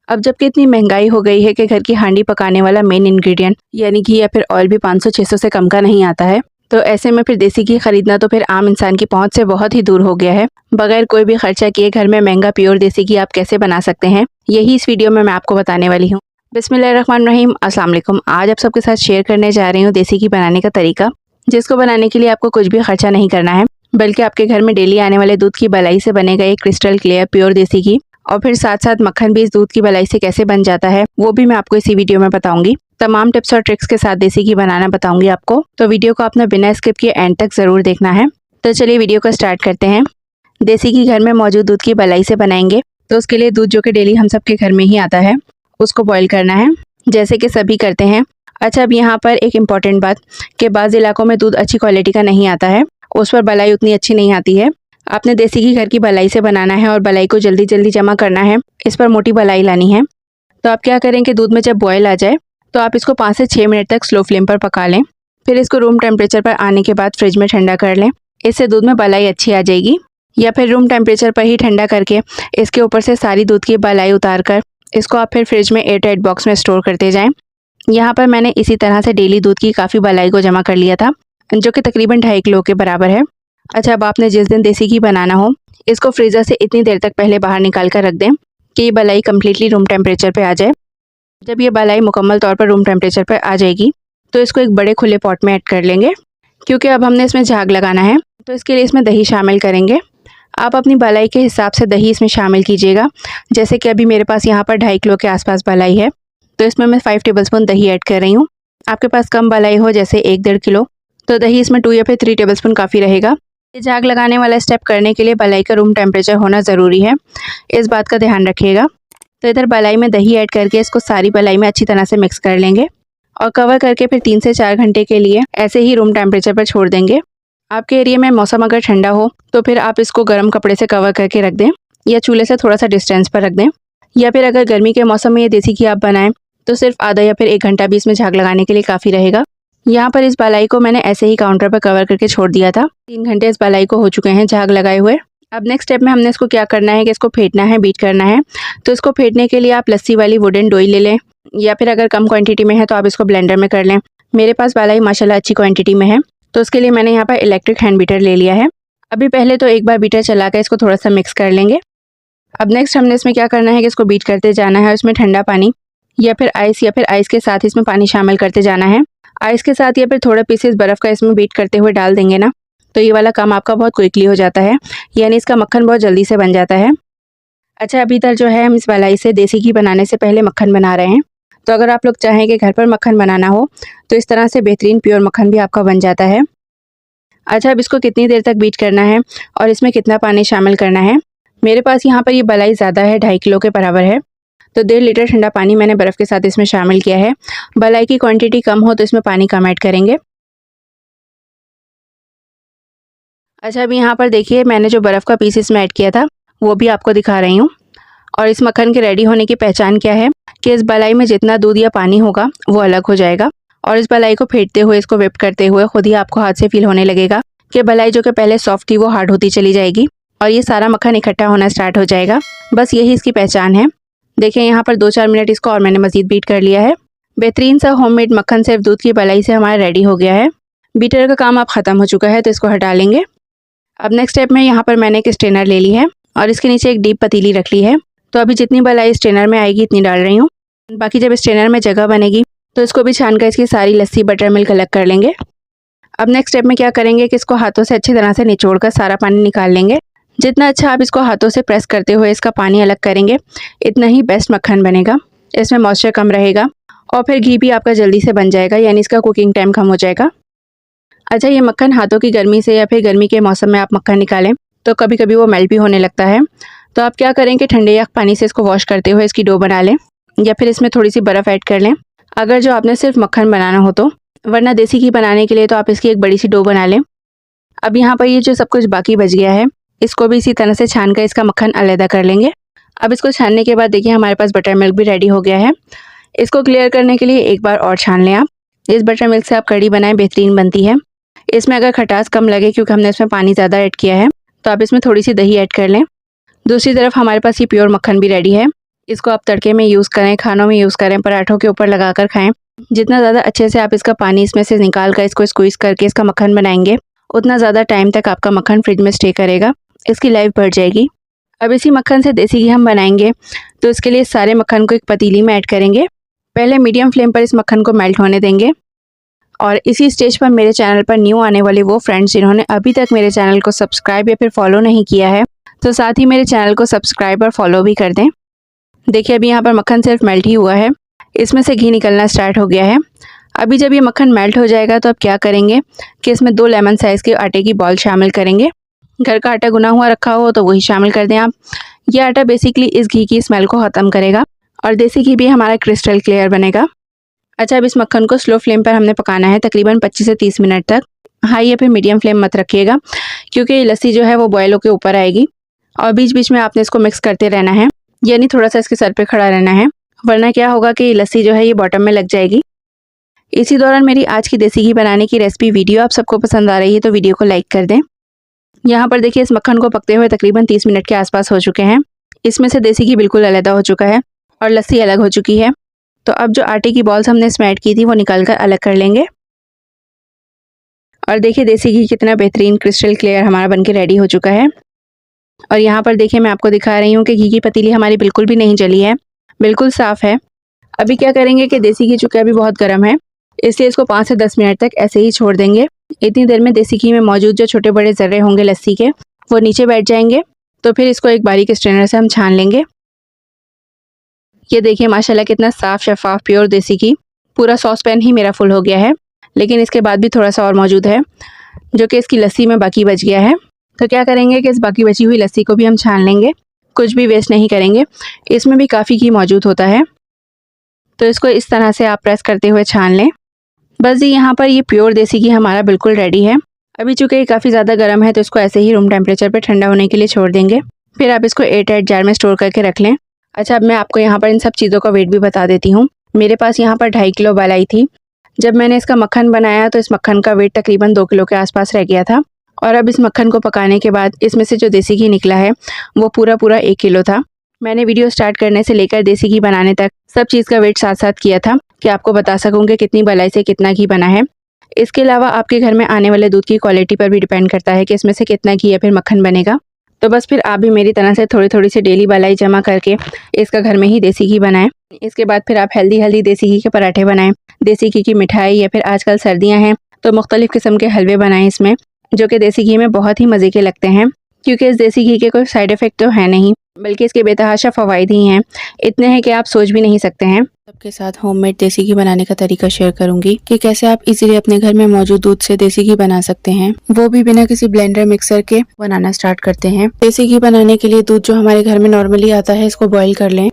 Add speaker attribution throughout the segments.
Speaker 1: अब जबकि इतनी महंगाई हो गई है कि घर की हांडी पकाने वाला मेन इंग्रेडिएंट यानी घी या फिर ऑयल भी 500-600 से कम का नहीं आता है। तो ऐसे में फिर देसी घी खरीदना तो फिर आम इंसान की पहुंच से बहुत ही दूर हो गया है। बगैर कोई भी खर्चा किए घर में महंगा प्योर देसी घी आप कैसे बना सकते हैं, यही इस वीडियो में मैं आपको बताने वाली हूँ। बिस्मिल्लाहिर्रहमानिर्रहीम, अस्सलाम वालेकुम। आज आप सबके साथ शेयर करने जा रही हूँ देसी घी बनाने का तरीका, जिसको बनाने के लिए आपको कुछ भी खर्चा नहीं करना है, बल्कि आपके घर में डेली आने वाले दूध की बलाई से बनेगा एक क्रिस्टल क्लियर प्योर देसी घी। और फिर साथ साथ मक्खन भी इस दूध की बलाई से कैसे बन जाता है वो भी मैं आपको इसी वीडियो में बताऊंगी। तमाम टिप्स और ट्रिक्स के साथ देसी घी बनाना बताऊंगी आपको, तो वीडियो को आपने बिना स्किप किए एंड तक जरूर देखना है। तो चलिए वीडियो को स्टार्ट करते हैं। देसी घी घर में मौजूद दूध की बलाई से बनाएंगे, तो उसके लिए दूध जो कि डेली हम सबके घर में ही आता है उसको बॉईल करना है, जैसे कि सभी करते हैं। अच्छा, अब यहाँ पर एक इम्पॉर्टेंट बात कि बाज़ इलाकों में दूध अच्छी क्वालिटी का नहीं आता है, उस पर बलाई उतनी अच्छी नहीं आती है। आपने देसी घी घर की बलाई से बनाना है और बलाई को जल्दी जल्दी जमा करना है, इस पर मोटी बलाई लानी है। तो आप क्या करें कि दूध में जब बॉयल आ जाए तो आप इसको 5 से 6 मिनट तक स्लो फ्लेम पर पका लें। फिर इसको रूम टेम्परेचर पर आने के बाद फ्रिज में ठंडा कर लें, इससे दूध में बलाई अच्छी आ जाएगी। या फिर रूम टेम्परेचर पर ही ठंडा करके इसके ऊपर से सारी दूध की बलाई उतार कर इसको आप फिर फ्रिज में एयर टाइट बॉक्स में स्टोर करते जाएँ। यहाँ पर मैंने इसी तरह से डेली दूध की काफ़ी बलाई को जमा कर लिया था, जो कि तकरीबन 2.5 किलो के बराबर है। अच्छा, अब आपने जिस दिन देसी घी बनाना हो इसको फ्रीज़र से इतनी देर तक पहले बाहर निकाल कर रख दें कि ये बलाई कम्प्लीटली रूम टेम्परेचर पे आ जाए। जब ये बलाई मुकम्मल तौर पर रूम टेम्परेचर पर आ जाएगी तो इसको एक बड़े खुले पॉट में ऐड कर लेंगे, क्योंकि अब हमने इसमें झाग लगाना है, तो इसके लिए इसमें दही शामिल करेंगे। आप अपनी बलाई के हिसाब से दही इसमें शामिल कीजिएगा। जैसे कि अभी मेरे पास यहाँ पर 2.5 किलो के आसपास बलाई है, तो इसमें मैं 5 टेबलस्पून दही ऐड कर रही हूँ। आपके पास कम बलाई हो जैसे 1-1.5 किलो, तो दही इसमें 2 या फिर 3 टेबलस्पून काफ़ी रहेगा। ये झाग लगाने वाला स्टेप करने के लिए बलाई का रूम टेम्परेचर होना ज़रूरी है, इस बात का ध्यान रखिएगा। तो इधर बलाई में दही ऐड करके इसको सारी बलाई में अच्छी तरह से मिक्स कर लेंगे और कवर करके फिर 3 से 4 घंटे के लिए ऐसे ही रूम टेम्परेचर पर छोड़ देंगे। आपके एरिया में मौसम अगर ठंडा हो तो फिर आप इसको गर्म कपड़े से कवर करके रख दें या चूल्हे से थोड़ा सा डिस्टेंस पर रख दें। या फिर अगर गर्मी के मौसम में ये देसी घी आप बनाएं तो सिर्फ आधा या फिर 1 घंटा भी इसमें झाग लगाने के लिए काफ़ी रहेगा। यहाँ पर इस बलाई को मैंने ऐसे ही काउंटर पर कवर करके छोड़ दिया था। 3 घंटे इस बलाई को हो चुके हैं झाग लगाए हुए। अब नेक्स्ट स्टेप में हमने इसको क्या करना है कि इसको फेंटना है, बीट करना है। तो इसको फेंटने के लिए आप लस्सी वाली वुडन डोई ले लें, या फिर अगर कम क्वांटिटी में है तो आप इसको ब्लेंडर में कर लें। मेरे पास बलाई माशाल्लाह अच्छी क्वांटिटी में है, तो उसके लिए मैंने यहाँ पर इलेक्ट्रिक हैंड बीटर ले लिया है। अभी पहले तो एक बार बीटर चला कर इसको थोड़ा सा मिक्स कर लेंगे। अब नेक्स्ट हमने इसमें क्या करना है कि इसको बीट करते जाना है। उसमें ठंडा पानी या फिर आइस के साथ इसमें पानी शामिल करते जाना है। आइस के साथ या फिर थोड़ा पीसेस बर्फ़ का इसमें बीट करते हुए डाल देंगे ना, तो ये वाला काम आपका बहुत क्विकली हो जाता है, यानी इसका मक्खन बहुत जल्दी से बन जाता है। अच्छा, अभी तक जो है हम इस बलाई से देसी घी बनाने से पहले मक्खन बना रहे हैं, तो अगर आप लोग चाहें कि घर पर मक्खन बनाना हो तो इस तरह से बेहतरीन प्योर मक्खन भी आपका बन जाता है। अच्छा, अब इसको कितनी देर तक बीट करना है और इसमें कितना पानी शामिल करना है। मेरे पास यहाँ पर ये बलाई ज़्यादा है, 2.5 किलो के बराबर है, तो 1.5 लीटर ठंडा पानी मैंने बर्फ़ के साथ इसमें शामिल किया है। बलाई की क्वांटिटी कम हो तो इसमें पानी कम ऐड करेंगे। अच्छा, अभी यहाँ पर देखिए मैंने जो बर्फ़ का पीस इसमें ऐड किया था वो भी आपको दिखा रही हूँ। और इस मक्खन के रेडी होने की पहचान क्या है कि इस बलाई में जितना दूध या पानी होगा वो अलग हो जाएगा, और इस बलाई को फेंटते हुए, इसको व्हिप करते हुए खुद ही आपको हाथ से फील होने लगेगा कि बलाई जो कि पहले सॉफ्ट थी वो हार्ड होती चली जाएगी और ये सारा मक्खन इकट्ठा होना स्टार्ट हो जाएगा। बस यही इसकी पहचान है। देखिए यहाँ पर 2-4 मिनट इसको और मैंने मज़ीद बीट कर लिया है। बेहतरीन सा होममेड मक्खन सिर्फ दूध की बलाई से हमारा रेडी हो गया है। बीटर का काम अब ख़त्म हो चुका है, तो इसको हटा लेंगे। अब नेक्स्ट स्टेप में यहाँ पर मैंने एक स्ट्रेनर ले ली है और इसके नीचे एक डीप पतीली रख ली है। तो अभी जितनी बलाई स्ट्रेनर में आएगी इतनी डाल रही हूँ। बाकी जब स्ट्रेनर में जगह बनेगी तो इसको भी छान कर इसकी सारी लस्सी, बटर मिल्क अलग कर लेंगे। अब नेक्स्ट स्टेप में क्या करेंगे कि इसको हाथों से अच्छी तरह से निचोड़ कर सारा पानी निकाल लेंगे। जितना अच्छा आप इसको हाथों से प्रेस करते हुए इसका पानी अलग करेंगे, इतना ही बेस्ट मक्खन बनेगा। इसमें मॉइस्चर कम रहेगा और फिर घी भी आपका जल्दी से बन जाएगा, यानी इसका कुकिंग टाइम कम हो जाएगा। अच्छा, ये मक्खन हाथों की गर्मी से या फिर गर्मी के मौसम में आप मक्खन निकालें तो कभी कभी वो मेल्ट भी होने लगता है, तो आप क्या करें कि ठंडे या पानी से इसको वॉश करते हुए इसकी डो बना लें, या फिर इसमें थोड़ी सी बर्फ़ ऐड कर लें अगर जो आपने सिर्फ मक्खन बनाना हो तो। वरना देसी घी बनाने के लिए तो आप इसकी एक बड़ी सी डो बना लें। अब यहाँ पर ये जो सब कुछ बाकी बच गया है इसको भी इसी तरह से छान कर इसका मक्खन अलग कर लेंगे। अब इसको छानने के बाद देखिए हमारे पास बटर मिल्क भी रेडी हो गया है। इसको क्लियर करने के लिए एक बार और छान लें आप। इस बटर मिल्क से आप कढ़ी बनाएं, बेहतरीन बनती है। इसमें अगर खटास कम लगे क्योंकि हमने इसमें पानी ज़्यादा ऐड किया है तो आप इसमें थोड़ी सी दही ऐड कर लें। दूसरी तरफ हमारे पास ये प्योर मक्खन भी रेडी है। इसको आप तड़के में यूज़ करें, खानों में यूज़ करें, पराठों के ऊपर लगाकर खाएं। जितना ज़्यादा अच्छे से आप इसका पानी इसमें से निकाल कर इसको स्क्वीज़ करके इसका मक्खन बनाएंगे, उतना ज़्यादा टाइम तक आपका मक्खन फ्रिज में स्टे करेगा, इसकी लाइफ बढ़ जाएगी। अब इसी मक्खन से देसी घी हम बनाएंगे, तो इसके लिए सारे मक्खन को एक पतीली में ऐड करेंगे। पहले मीडियम फ्लेम पर इस मक्खन को मेल्ट होने देंगे और इसी स्टेज पर मेरे चैनल पर न्यू आने वाले वो फ्रेंड्स जिन्होंने अभी तक मेरे चैनल को सब्सक्राइब या फिर फॉलो नहीं किया है, तो साथ ही मेरे चैनल को सब्सक्राइब और फॉलो भी कर दें। देखिए अभी यहाँ पर मक्खन सिर्फ मेल्ट ही हुआ है, इसमें से घी निकलना स्टार्ट हो गया है। अभी जब ये मक्खन मेल्ट हो जाएगा तो अब क्या करेंगे कि इसमें 2 लेमन साइज़ के आटे की बॉल शामिल करेंगे। घर का आटा गुना हुआ रखा हो तो वही शामिल कर दें आप। यह आटा बेसिकली इस घी की स्मेल को ख़त्म करेगा और देसी घी भी हमारा क्रिस्टल क्लियर बनेगा। अच्छा, अब इस मक्खन को स्लो फ्लेम पर हमने पकाना है तकरीबन 25 से 30 मिनट तक। हाई या फिर मीडियम फ्लेम मत रखिएगा, क्योंकि ये लस्सी जो है वो बॉयल होकर ऊपर आएगी और बीच बीच में आपने इसको मिक्स करते रहना है, यानी थोड़ा सा इसके सर पे खड़ा रहना है, वरना क्या होगा कि ये लस्सी जो है ये बॉटम में लग जाएगी। इसी दौरान मेरी आज की देसी घी बनाने की रेसिपी वीडियो आप सबको पसंद आ रही है तो वीडियो को लाइक कर दें। यहाँ पर देखिए इस मक्खन को पकते हुए तकरीबन 30 मिनट के आसपास हो चुके हैं। इसमें से देसी घी बिल्कुल अलग हो चुका है और लस्सी अलग हो चुकी है। तो अब जो आटे की बॉल्स हमने इसमें ऐड की थी वो निकाल कर अलग कर लेंगे और देखिए देसी घी कितना बेहतरीन क्रिस्टल क्लियर हमारा बनके रेडी हो चुका है। और यहाँ पर देखिए मैं आपको दिखा रही हूँ कि घी की पतीली हमारी बिल्कुल भी नहीं जली है, बिल्कुल साफ़ है। अभी क्या करेंगे कि देसी घी चूँकि अभी बहुत गर्म है, इसलिए इसको 5 से 10 मिनट तक ऐसे ही छोड़ देंगे। इतनी देर में देसी घी में मौजूद जो छोटे बड़े ज़र्रे होंगे लस्सी के वो नीचे बैठ जाएंगे। तो फिर इसको एक बारीक स्ट्रेनर से हम छान लेंगे। ये देखिए माशाल्लाह कितना साफ़ शफाफ प्योर देसी घी। पूरा सॉस पैन ही मेरा फुल हो गया है, लेकिन इसके बाद भी थोड़ा सा और मौजूद है जो कि इसकी लस्सी में बाकी बच गया है। तो क्या करेंगे कि इस बाकी बची हुई लस्सी को भी हम छान लेंगे, कुछ भी वेस्ट नहीं करेंगे। इसमें भी काफ़ी घी मौजूद होता है, तो इसको इस तरह से आप प्रेस करते हुए छान लें। बस जी यहाँ पर ये प्योर देसी घी हमारा बिल्कुल रेडी है। अभी चूँकि ये काफ़ी ज़्यादा गर्म है तो इसको ऐसे ही रूम टेम्परेचर पे ठंडा होने के लिए छोड़ देंगे। फिर आप इसको एयर टाइट जार में स्टोर करके रख लें। अच्छा, अब मैं आपको यहाँ पर इन सब चीज़ों का वेट भी बता देती हूँ। मेरे पास यहाँ पर 2.5 किलो बालाई थी। जब मैंने इसका मक्खन बनाया तो इस मक्खन का वेट तकरीबन 2 किलो के आसपास रह गया था। और अब इस मक्खन को पकाने के बाद इसमें से जो देसी घी निकला है वो पूरा 1 किलो था। मैंने वीडियो स्टार्ट करने से लेकर देसी घी बनाने तक सब चीज़ का वेट साथ साथ किया था कि आपको बता सकूँ कि कितनी बालाई से कितना घी बना है। इसके अलावा आपके घर में आने वाले दूध की क्वालिटी पर भी डिपेंड करता है कि इसमें से कितना घी या फिर मक्खन बनेगा। तो बस फिर आप भी मेरी तरह से थोड़ी थोड़ी सी डेली बालाई जमा करके इसका घर में ही देसी घी बनाएं। इसके बाद फिर आप हेल्दी देसी घी के पराठे बनाएं, देसी घी की मिठाई या फिर आजकल सर्दियाँ हैं तो मुख्तलिफ़ किस्म के हलवे बनाएं इसमें, जो कि देसी घी में बहुत ही मज़े के लगते हैं। क्योंकि इस देसी घी के कोई साइड इफ़ेक्ट तो है नहीं, बल्कि इसके बेतहाशा फ़वाइद ही हैं, इतने हैं कि आप सोच भी नहीं सकते हैं।
Speaker 2: सबके साथ होममेड देसी घी बनाने का तरीका शेयर करूंगी कि कैसे आप इजीली अपने घर में मौजूद दूध से देसी घी बना सकते हैं, वो भी बिना किसी ब्लेंडर मिक्सर के। बनाना स्टार्ट करते हैं। देसी घी बनाने के लिए दूध जो हमारे घर में नॉर्मली आता है इसको बॉईल कर लें।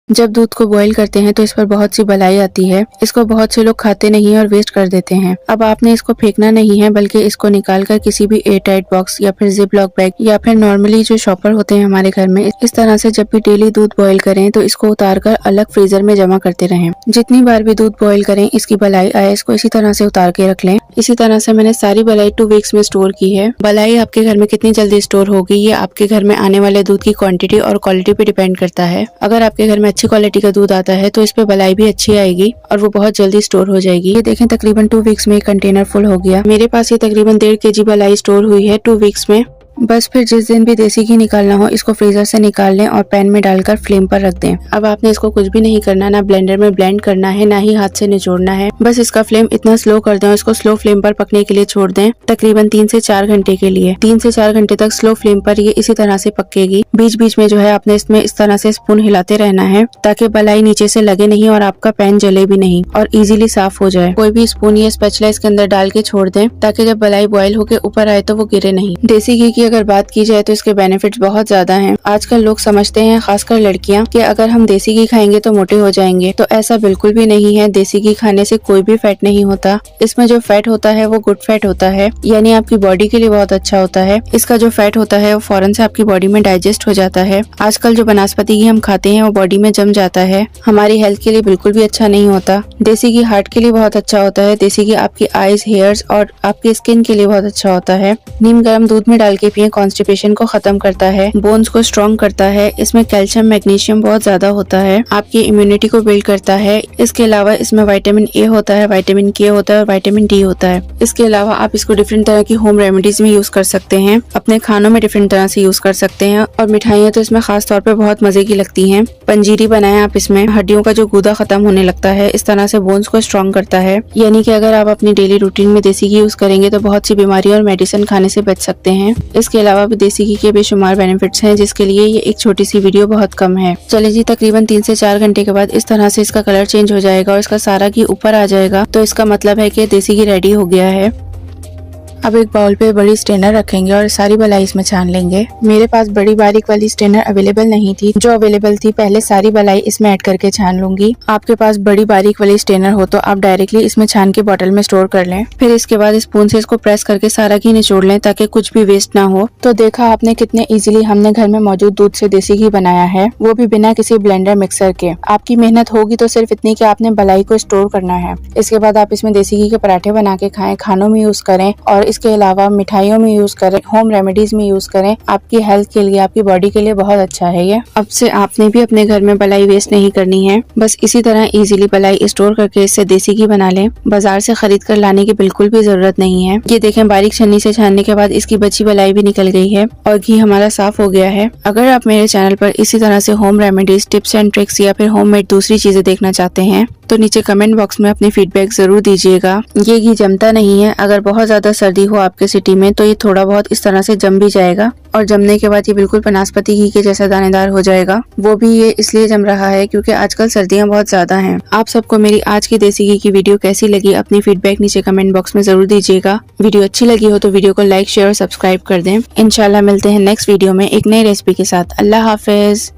Speaker 2: जब दूध को बॉईल करते हैं तो इस पर बहुत सी बलाई आती है। इसको बहुत से लोग खाते नहीं और वेस्ट कर देते हैं। अब आपने इसको फेंकना नहीं है, बल्कि इसको निकाल कर किसी भी एयर टाइट बॉक्स या फिर जिप लॉक बैग या फिर नॉर्मली जो शॉपर होते हैं हमारे घर में, इस तरह से जब भी डेली दूध बॉईल करें तो इसको उतार कर अलग फ्रीजर में जमा करते रहें। जितनी बार भी दूध बॉईल करें इसकी बलाई आए इसको इसी तरह से उतार के रख लें। इसी तरह से मैंने सारी बलाई 2 वीक्स में स्टोर की है। बलाई आपके घर में कितनी जल्दी स्टोर होगी ये आपके घर में आने वाले दूध की क्वांटिटी और क्वालिटी पे डिपेंड करता है। अगर आपके घर में अच्छी क्वालिटी का दूध आता है तो इस पे बलाई भी अच्छी आएगी और वो बहुत जल्दी स्टोर हो जाएगी। ये देखें तकरीबन 2 वीक्स में कंटेनर फुल हो गया। मेरे पास ये तकरीबन 1.5 kg बलाई स्टोर हुई है 2 वीक्स में। बस फिर जिस दिन भी देसी घी निकालना हो इसको फ्रीजर से निकाल लें और पैन में डालकर फ्लेम पर रख दें। अब आपने इसको कुछ भी नहीं करना, ना ब्लेंडर में ब्लेंड करना है, ना ही हाथ से निचोड़ना है। बस इसका फ्लेम इतना स्लो कर दें और इसको स्लो फ्लेम पर पकने के लिए छोड़ दें तकरीबन 3 से 4 घंटे के लिए। 3 से 4 घंटे तक स्लो फ्लेम पर ये इसी तरह से पकेगी। बीच बीच में जो है आपने इसमें इस तरह से स्पून हिलाते रहना है ताकि बलाई नीचे से लगे नहीं और आपका पैन जले भी नहीं और इजीली साफ हो जाए। कोई भी स्पून या स्पैचुला इसके अंदर डाल के छोड़ दें ताकि जब बलाई बॉयल होकर ऊपर आए तो वो गिरे नहीं। देसी घी की अगर बात की जाए तो इसके बेनिफिट्स बहुत ज्यादा हैं। आजकल लोग समझते हैं, खासकर लड़कियां, कि अगर हम देसी घी खाएंगे तो मोटे हो जाएंगे, तो ऐसा बिल्कुल भी नहीं है। देसी घी खाने से कोई भी फैट नहीं होता। इसमें जो फैट होता है वो गुड फैट होता है, यानी आपकी बॉडी के लिए बहुत अच्छा होता है। इसका जो फैट होता है वो फौरन से आपकी बॉडी में डाइजेस्ट हो जाता है। आजकल जो बनास्पति घी हम खाते हैं वो बॉडी में जम जाता है, हमारी हेल्थ के लिए बिल्कुल भी अच्छा नहीं होता। देसी घी हार्ट के लिए बहुत अच्छा होता है। देसी घी आपकी आईज, हेयर्स और आपकी स्किन के लिए बहुत अच्छा होता है। नीम गर्म दूध में डाल के ये कॉन्स्टिपेशन को खत्म करता है, बोन्स को स्ट्रॉन्ग करता है। इसमें कैल्शियम मैग्नीशियम बहुत ज्यादा होता है, आपकी इम्यूनिटी को बिल्ड करता है। इसके अलावा इसमें विटामिन ए होता है, विटामिन के होता है और विटामिन डी होता है। इसके अलावा आप इसको डिफरेंट तरह की होम रेमेडीज में यूज कर सकते हैं, अपने खानों में डिफरेंट तरह से यूज कर सकते हैं। और मिठाइयाँ तो इसमें खास तौर पे बहुत मजे की लगती हैं। पंजीरी बनाएं आप इसमें, हड्डियों का जो गूदा खत्म होने लगता है, इस तरह से बोन्स को स्ट्रॉन्ग करता है। यानी कि अगर आप अपनी डेली रूटीन में देसी घी यूज करेंगे तो बहुत सी बीमारियों और मेडिसिन खाने से बच सकते हैं। इसके अलावा भी देसी घी के बेशुमार बेनिफिट्स हैं, जिसके लिए ये एक छोटी सी वीडियो बहुत कम है। चलिए जी, तकरीबन 3 से 4 घंटे के बाद इस तरह से इसका कलर चेंज हो जाएगा और इसका सारा घी ऊपर आ जाएगा, तो इसका मतलब है कि देसी घी रेडी हो गया है। अब एक बाउल पे बड़ी स्ट्रेनर रखेंगे और सारी बलाई इसमें छान लेंगे। मेरे पास बड़ी बारीक वाली स्ट्रेनर अवेलेबल नहीं थी, जो अवेलेबल थी पहले सारी बलाई इसमें ऐड करके छान लूंगी। आपके पास बड़ी बारीक वाली स्ट्रेनर हो तो आप डायरेक्टली इसमें छान के बॉटल में स्टोर कर लें। फिर इसके बाद स्पून से इसको प्रेस करके सारा घी निचोड़ लें ताकि कुछ भी वेस्ट ना हो। तो देखा आपने कितने इजीली हमने घर में मौजूद दूध से देसी घी बनाया है, वो भी बिना किसी ब्लेंडर मिक्सर के। आपकी मेहनत होगी तो सिर्फ इतनी कि आपने बलाई को स्टोर करना है। इसके बाद आप इसमें देसी घी के पराठे बना के खाएं, खानों में यूज करें और इसके अलावा मिठाइयों में यूज करें, होम रेमेडीज में यूज करें। आपकी हेल्थ के लिए, आपकी बॉडी के लिए बहुत अच्छा है ये। अब से आपने भी अपने घर में बलाई वेस्ट नहीं करनी है। बस इसी तरह इजीली बलाई स्टोर करके इससे देसी घी बना लें। बाजार से खरीद कर लाने की बिल्कुल भी जरूरत नहीं है। ये देखें, बारीक छन्नी से छानने के बाद इसकी बची बलाई भी निकल गई है और घी हमारा साफ हो गया है। अगर आप मेरे चैनल पर इसी तरह से home remedies, tips and tricks या फिर होममेड दूसरी चीजें देखना चाहते हैं तो नीचे कमेंट बॉक्स में अपनी फीडबैक जरूर दीजिएगा। ये घी जमता नहीं है, अगर बहुत ज्यादा सर्दी हो आपके सिटी में तो ये थोड़ा बहुत इस तरह से जम भी जाएगा और जमने के बाद ये बिल्कुल बनास्पति घी के जैसा दानेदार हो जाएगा। वो भी ये इसलिए जम रहा है क्योंकि आजकल सर्दियां बहुत ज्यादा हैं। आप सबको मेरी आज की देसी घी की वीडियो कैसी लगी, अपनी फीडबैक नीचे कमेंट बॉक्स में जरूर दीजिएगा। वीडियो अच्छी लगी हो तो वीडियो को लाइक, शेयर और सब्सक्राइब कर दें। इंशाल्लाह मिलते हैं नेक्स्ट वीडियो में एक नई रेसिपी के साथ। अल्लाह हाफिज।